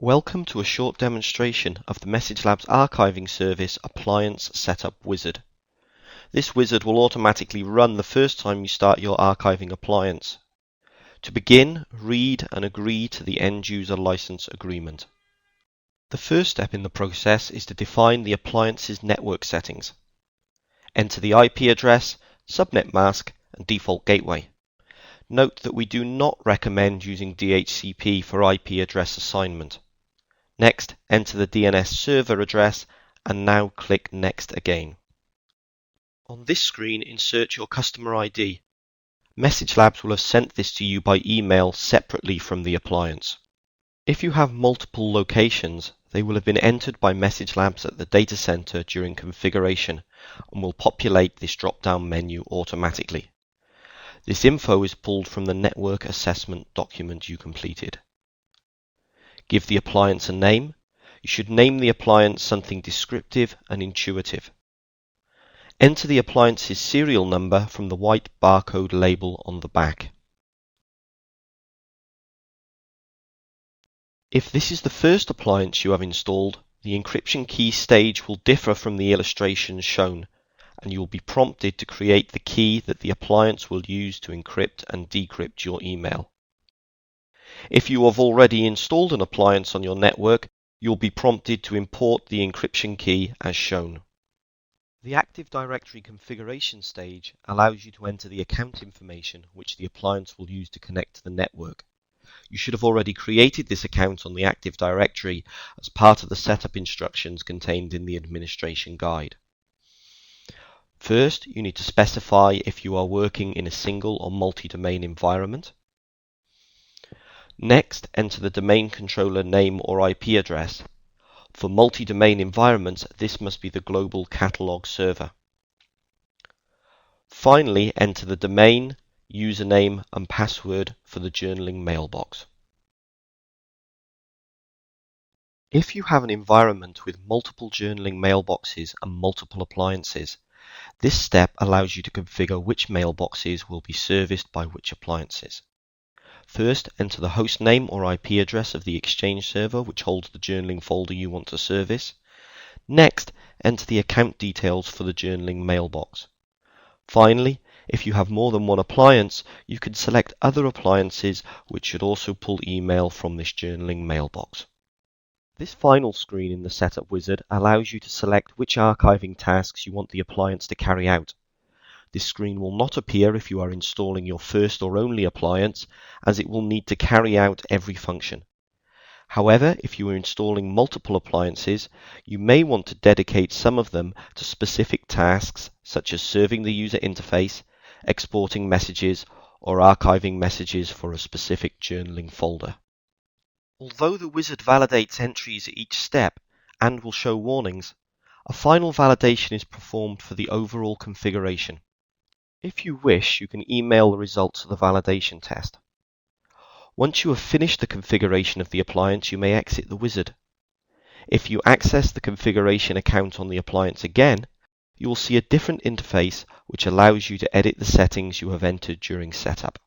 Welcome to a short demonstration of the MessageLabs archiving service appliance setup wizard. This wizard will automatically run the first time you start your archiving appliance. To begin, read and agree to the end user license agreement. The first step in the process is to define the appliance's network settings. Enter the IP address, subnet mask and default gateway. Note that we do not recommend using DHCP for IP address assignment. Next, enter the DNS server address and now click Next again. On this screen, insert your customer ID. MessageLabs will have sent this to you by email separately from the appliance. If you have multiple locations, they will have been entered by MessageLabs at the data center during configuration and will populate this drop-down menu automatically. This info is pulled from the network assessment document you completed. Give the appliance a name. You should name the appliance something descriptive and intuitive. Enter the appliance's serial number from the white barcode label on the back. If this is the first appliance you have installed, the encryption key stage will differ from the illustrations shown, and you will be prompted to create the key that the appliance will use to encrypt and decrypt your email. If you have already installed an appliance on your network, you'll be prompted to import the encryption key as shown. The Active Directory configuration stage allows you to enter the account information which the appliance will use to connect to the network. You should have already created this account on the Active Directory as part of the setup instructions contained in the administration guide. First, you need to specify if you are working in a single or multi-domain environment. Next, enter the domain controller name or IP address. For multi-domain environments, this must be the global catalog server. Finally, enter the domain, username and password for the journaling mailbox. If you have an environment with multiple journaling mailboxes and multiple appliances, this step allows you to configure which mailboxes will be serviced by which appliances. First, enter the host name or IP address of the Exchange server which holds the journaling folder you want to service. Next, enter the account details for the journaling mailbox. Finally, if you have more than one appliance, you can select other appliances which should also pull email from this journaling mailbox. This final screen in the setup wizard allows you to select which archiving tasks you want the appliance to carry out. This screen will not appear if you are installing your first or only appliance, as it will need to carry out every function. However, if you are installing multiple appliances, you may want to dedicate some of them to specific tasks such as serving the user interface, exporting messages, or archiving messages for a specific journaling folder. Although the wizard validates entries at each step and will show warnings, a final validation is performed for the overall configuration. If you wish, you can email the results of the validation test. Once you have finished the configuration of the appliance, you may exit the wizard. If you access the configuration account on the appliance again, you will see a different interface which allows you to edit the settings you have entered during setup.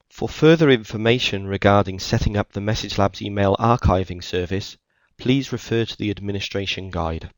For further information regarding setting up the MessageLabs email archiving service, please refer to the administration guide.